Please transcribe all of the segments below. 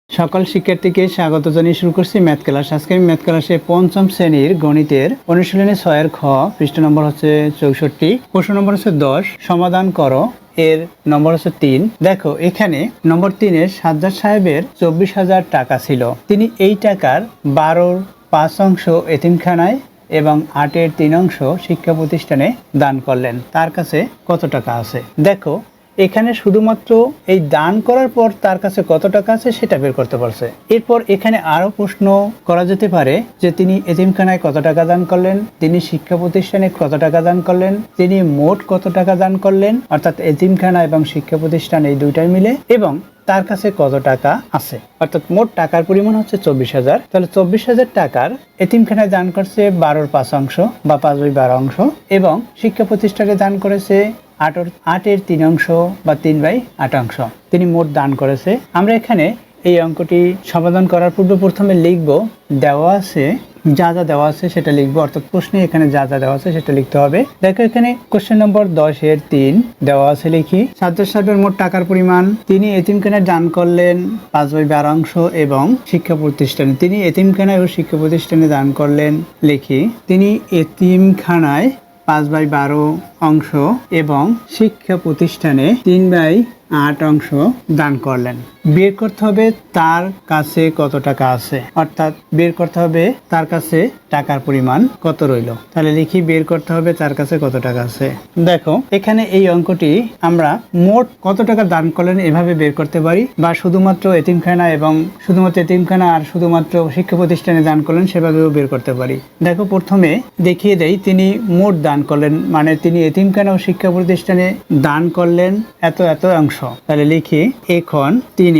সকল শিক্ষার্থীকে স্বাগত জানিয়ে শুরু করছি ম্যাথ ক্লাস। আজকে আমি ম্যাথ ক্লাসে পঞ্চম শ্রেণীর গণিতের অনুশীলনী 6 এর খ, পৃষ্ঠ নম্বর হচ্ছে 64, প্রশ্ন নম্বর হচ্ছে 10, সমাধান করো, এর নম্বর হচ্ছে 3। দেখো এখানে নম্বর 3-এ সাজ্জাদ সাহেবের 24,000 টাকা ছিল। তিনি এই টাকার 12/5 এতিমখানায় এবং 8/3 শিক্ষা প্রতিষ্ঠানে দান করলেন। তার কাছে কত টাকা আছে? দেখো এখানে শুধুমাত্র এই দান করার পর তার কাছে কত টাকা আছে সেটা বের করতে পারছে। এরপর এখানে আরো প্রশ্ন করা যেতে পারে যে তিনি এতিমখানায় কত টাকা দান করলেন, তিনি শিক্ষা প্রতিষ্ঠানে কত টাকা দান করলেন, তিনি মোট কত টাকা দান করলেন, অর্থাৎ এতিমখানা এবং শিক্ষা প্রতিষ্ঠান এই দুইটাই মিলে, এবং তার কাছে কত টাকা আছে, অর্থাৎ মোট টাকার পরিমাণ হচ্ছে 24,000। তাহলে 24,000 টাকার এতিমখানায় দান করছে 12/5 বা 5/12, এবং শিক্ষা প্রতিষ্ঠানে দান করেছে 8/3 বা 3/8। তিনি মোট দান করেছে। আমরা এখানে এই অঙ্কটি সমাধান করার পূর্বে প্রথমে লিখব দেওয়া আছে, যা যা দেওয়া আছে সেটা লিখবো, অর্থাৎ প্রশ্নে এখানে যা যা দেওয়া আছে সেটা লিখতে হবে। দেখো এখানে কোশ্চেন নম্বর 10-এর 3 দেওয়া আছে, লিখি। সাজ্জাদ সাহেবের মোট টাকার পরিমাণ, তিনি এতিমখানায় দান করলেন 5/12 এবং শিক্ষা প্রতিষ্ঠানে, তিনি এতিমখানায় ও শিক্ষা প্রতিষ্ঠানে দান করলেন, লিখি। তিনি এতিমখানায় 5/12 এবং শিক্ষা প্রতিষ্ঠানে 3/8 দান করলেন। বের করতে হবে তার কাছে কত টাকা আছে, অর্থাৎ বের করতে হবে তার কাছে টাকার পরিমাণ কত রইল। তাহলে লিখি বের করতে হবে তার কাছে কত টাকা আছে। দেখো এখানে এই অঙ্কটি আমরা মোট কত টাকা দান করলেন এভাবে বের করতে পারি, বা শুধুমাত্র এতিমখানা এবং শুধুমাত্র এতিমখানা আর শুধুমাত্র শিক্ষা প্রতিষ্ঠানে দান করলেন সেভাবেও বের করতে পারি। দেখো প্রথমে দেখিয়ে দেই, তিনি মোট দান করলেন, মানে তিনি এতিমখানা ও শিক্ষা প্রতিষ্ঠানে দান করলেন এত এত অংশ। তাহলে লিখি এখন তিনি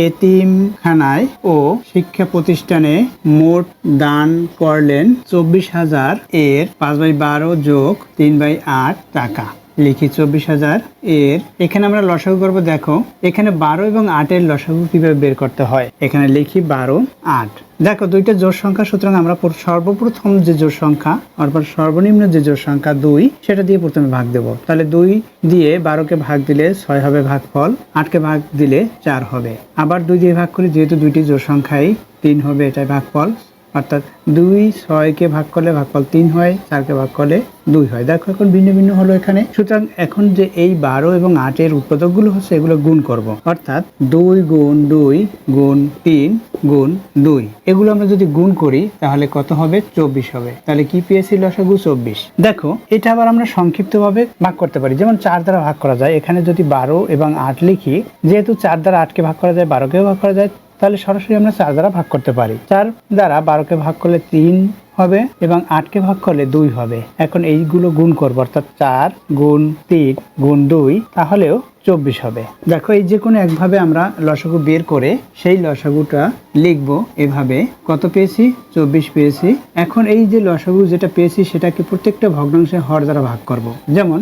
এতিমখানায় ও শিক্ষা প্রতিষ্ঠানে মোট দান করলেন 24,000 এর 5/12 যোগ 3/8 টাকা। লিখি 24,000 এর, এখানে আমরা লসাগু করব। দেখো এখানে 12 এবং 8-এর লসাগু কিভাবে বের করতে হয়, এখানে লিখি 12, 8। দেখো দুইটা জোড় সংখ্যা, সুতরাং আমরা সর্বপ্রথম যে জোড় সংখ্যা অর্থাৎ সর্বনিম্ন যে জোড় সংখ্যা 2 সেটা দিয়ে প্রথমে ভাগ দেব। তাহলে 2 দিয়ে 12কে ভাগ দিলে 6 হবে ভাগফল, 8কে ভাগ দিলে 4 হবে। আবার 2 দিয়ে ভাগ করি, যেহেতু দুইটি জোড় সংখ্যাই 3 হবে, এটাই ভাগফল, অর্থাৎ 2 6কে ভাগ করলে ভাগফল 3 হয়, 4কে ভাগ করলে 2 হয়। দেখো এখন ভিন্ন ভিন্ন হলো এখানে। সুতরাং এখন যে এই 12 এবং 8-এর উৎপাদকগুলো হচ্ছে এগুলো গুণ করব, অর্থাৎ 2 গুণ 2 গুণ 3 গুণ 2, এগুলো আমরা যদি গুণ করি তাহলে কত হবে? 24 হবে। তাহলে কি পেয়েছি? লসাগু 24। দেখো এটা আবার আমরা সংক্ষিপ্তভাবে ভাগ করতে পারি, যেমন 4 দ্বারা ভাগ করা যায়। এখানে যদি 12 এবং 8 লিখি, যেহেতু 4 দ্বারা 8কে ভাগ করা যায়, 12কেও ভাগ করা যায়, তাহলে সরাসরি আমরা 4 দ্বারা ভাগ করতে পারি। 4 দ্বারা 12কে ভাগ করলে 3 হবে এবং 8কে ভাগ করলে 2 হবে। এখন এইগুলো গুণ করবো, অর্থাৎ 4 গুণ 3 গুণ 2, তাহলেও 24 হবে। দেখো এই যে কোনো একভাবে আমরা লসাগু বের করে সেই লসাগুটা লিখবো এভাবে। কত পেয়েছি? 24 পেয়েছি। এখন এই যে লসাগু যেটা পেয়েছি সেটাকে প্রত্যেকটা ভগ্নাংশে হর দ্বারা ভাগ করব। যেমন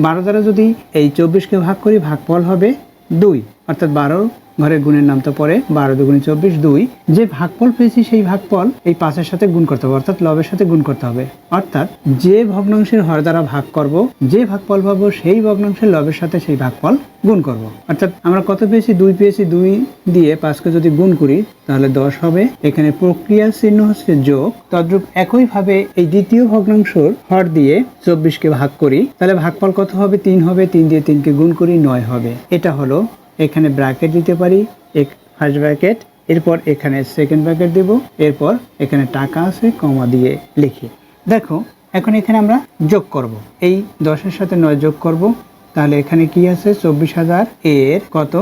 12 দ্বারা যদি এই 24কে ভাগ করি, ভাগফল হবে 2, অর্থাৎ 12 ঘরে গুণের নাম তো পরে 12 দুগুণে 24, 2। যে ভাগফল পেয়েছি সেই ভাগফল এই 5-এর সাথে গুণ করতে হবে, অর্থাৎ লবের সাথে গুণ করতে হবে। অর্থাৎ যে ভগ্নাংশের হর দ্বারা ভাগ করব, যে ভাগফল পাবো সেই ভগ্নাংশের লবের সাথে সেই ভাগফল গুণ করব। অর্থাৎ আমরা কত পেয়েছি? 2 পেয়েছি। 2 দিয়ে 5কে যদি গুণ করি তাহলে 10 হবে। এখানে প্রক্রিয়া চিহ্ন হচ্ছে যোগ। তদ্রূপ একইভাবে এই দ্বিতীয় ভগ্নাংশের হর দিয়ে 24কে ভাগ করি, তাহলে ভাগফল কত হবে? 3 হবে। 3 দিয়ে 3কে গুণ করি, 9 হবে। এটা হলো, এখানে ব্র্যাকেট দিতে পারি, ফার্স্ট ব্র্যাকেট, এরপর এখানে সেকেন্ড ব্র্যাকেট দেব, এরপর এখানে টাকা আছে কমা দিয়ে লিখি। দেখো এখন এখানে আমরা যোগ করব, এই 10-এর সাথে 9 যোগ করব। তাহলে এখানে কি আছে? 24,000 এর কত?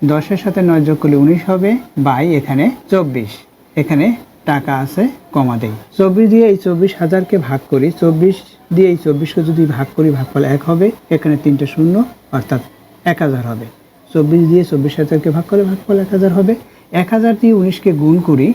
10-এর সাথে 9 যোগ করলে 19 হবে, বাই এখানে 24, এখানে টাকা আছে কমা দেই। 24 দিয়ে এই 24,000কে ভাগ করি, 24 দিয়ে এই 24কে যদি ভাগ করি, ভাগফল 1 হবে। এখানে 3টে শূন্য, অর্থাৎ 1000 হবে। 24 দিয়ে 24,000কে ভাগ করে ভাগফল 1000 হবে। 1000 দিয়ে 19কে গুণ করি,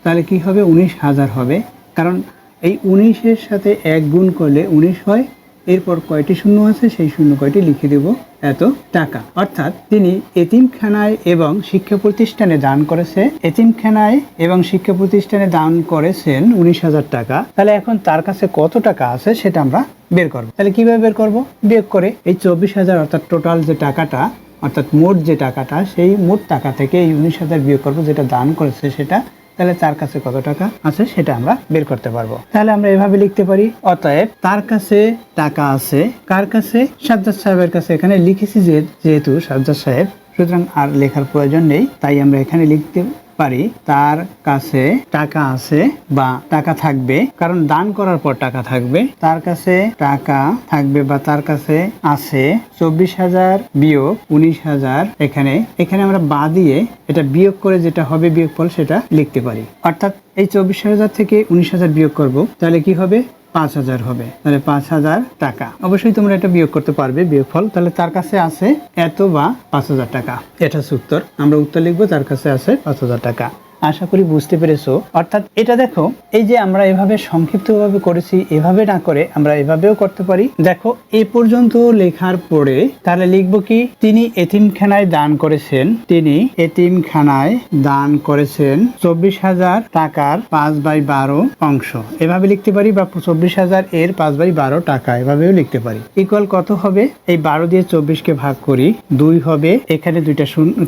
তাহলে কি হবে? 19,000 হবে, কারণ এই 19-এর সাথে 1 গুণ করলে 19 হয়। এরপর কয়টি শূন্য আছে সেই শূন্য কয়টি লিখে দেব, এত টাকা। অর্থাৎ তিনি এতিমখানায় এবং শিক্ষা প্রতিষ্ঠানে দান করেছে, এতিমখানায় এবং শিক্ষা প্রতিষ্ঠানে দান করেছেন 19,000 টাকা। তাহলে এখন তার কাছে কত টাকা আছে সেটা আমরা বের করব। তাহলে কিভাবে বের করব? বিয়োগ করে এই 24,000 অর্থাৎ টোটাল যে টাকাটা অর্থাৎ মোট যে টাকাটা, সেই মোট টাকা থেকে এই 19,000 বিয়োগ করবো, যেটা দান করেছে সেটা, তাহলে তার কাছে কত টাকা আছে সেটা আমরা বের করতে পারবো। তাহলে আমরা এভাবে লিখতে পারি, অতএব তার কাছে টাকা আছে, কার কাছে? সাজ্জাদ সাহেবের কাছে। এখানে লিখেছি যেহেতু সাজ্জাদ সাহেব, সুতরাং আর লেখার প্রয়োজন নেই, তাই আমরা এখানে লিখতে পারি তার কাছে টাকা আছে বা টাকা থাকবে, কারণ দান করার পর টাকা থাকবে। তার কাছে টাকা থাকবে বা তার কাছে আছে 24,000 বিয়োগ 19,000। এখানে আমরা বা দিয়ে এটা বিয়োগ করে যেটা হবে বিয়োগফল সেটা লিখতে পারি। অর্থাৎ এই 24,000 থেকে 19,000 বিয়োগ করব, তাহলে কি হবে? 5,000 হবে। তাহলে 5,000 টাকা। অবশ্যই তোমরা এটা বিয়োগ করতে পারবে বিয়োগফল। তাহলে তার কাছে আছে এত বা 5,000 টাকা। এটা উত্তর। আমরা উত্তর লিখবো তার কাছে আছে 5,000 টাকা। আশা করি বুঝতে পেরেছো। অর্থাৎ এটা দেখো, এই যে আমরা এভাবে সংক্ষিপ্তভাবে করেছি, এভাবে না করে আমরা এভাবেও করতে পারি। দেখো এ পর্যন্ত লেখার পরে তাহলে লিখবো কি? তিনি এতিমখানায় দান করেছেন, তিনি এতিমখানায় দান করেছেন 24,000 টাকার 5/12 অংশ। এভাবে লিখতে পারি, বা 24,000 এর 5/12 টাকা, এভাবেও লিখতে পারি। ইকুয়াল কত হবে? এই 12 দিয়ে 24কে ভাগ করি, 2 হবে। এখানে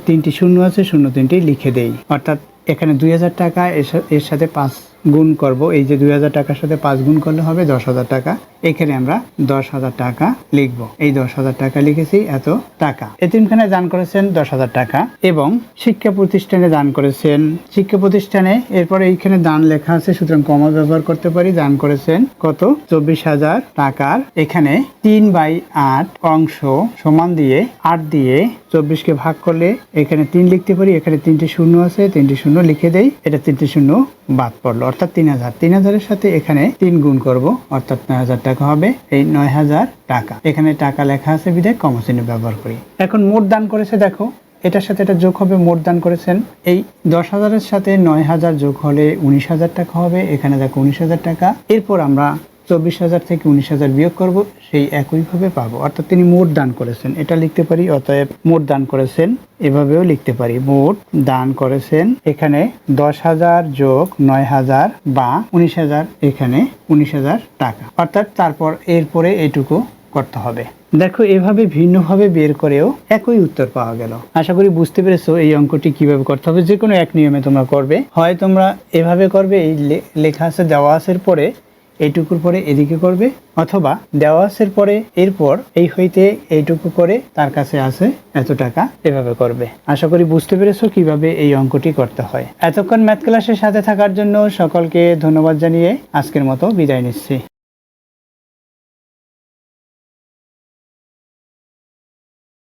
3টি শূন্য আছে, 3টি লিখে দেই। অর্থাৎ এখানে 2,000 টাকা, এর সাথে 5 গুণ করব। এই যে 2,000 টাকার সাথে 5 গুণ করলে হবে 10,000 টাকা। এখানে আমরা 10,000 টাকা লিখব। এই 10,000 টাকা লিখেছি, এত টাকা। এতিমখানায় দান করেছেন 10,000 টাকা, এবং শিক্ষা প্রতিষ্ঠানে দান করেছেন, শিক্ষা প্রতিষ্ঠানে, এরপরে এইখানে দান লেখা আছে, সুতরাং কমা ব্যবহার করতে পারি। দান করেছেন কত? 24,000 টাকার এখানে 3/8 অংশ সমান দিয়ে 8 দিয়ে 24কে ভাগ করলে এখানে 3 লিখতে পারি। এখানে 3টি শূন্য আছে, 3টি শূন্য লিখে দেই। এটা 3টি শূন্য বাদ পড়লো, অর্থাৎ 3,000। 3,000-এর সাথে এখানে 3 গুণ করব, অর্থাৎ 9,000 টাকা হবে। এই 9,000 টাকা, এখানে টাকা লেখা আছে বিধায় কমা চিহ্ন ব্যবহার করি। এখন মোট দান করেছে, দেখো এটার সাথে এটা যোগ হবে। মোট দান করেছেন, এই 10,000-এর সাথে 9,000 যোগ হলে 19,000 টাকা হবে। এখানে দেখো 19,000 টাকা। এরপর আমরা 24,000 থেকে 19,000 বিয়োগ করব, সেই একইভাবে পাবো। অর্থাৎ তিনি মোট দান করেছেন, এটা লিখতে পারি। অতএব মোট দান করেছেন, এভাবেও লিখতে পারি। মোট দান করেছেন, এখানে 10,000 যোগ 9,000 বা 19,000, এখানে 19,000 টাকা। অর্থাৎ তারপর এরপরে এইটুকু করতে হবে। দেখো এভাবে ভিন্নভাবে বের করেও একই উত্তর পাওয়া গেল। আশা করি বুঝতে পেরেছো এই অঙ্কটি কিভাবে করতে হবে। যে কোনো এক নিয়মে তোমরা করবে, হয় তোমরা এভাবে করবে, এই লেখা আছে দেওয়া আছে পরে এইটুকুর পরে এদিকে করবে, অথবা দেওয়া আছে পরে এরপর এই হইতে এইটুকু করে তার কাছে আছে এত টাকা, এভাবে করবে। আশা করি বুঝতে পেরেছো কিভাবে এই অঙ্কটি করতে হয়। এতক্ষণ ম্যাথ ক্লাসের সাথে থাকার জন্য সকলকে ধন্যবাদ জানিয়ে আজকের মতো বিদায় নিচ্ছি।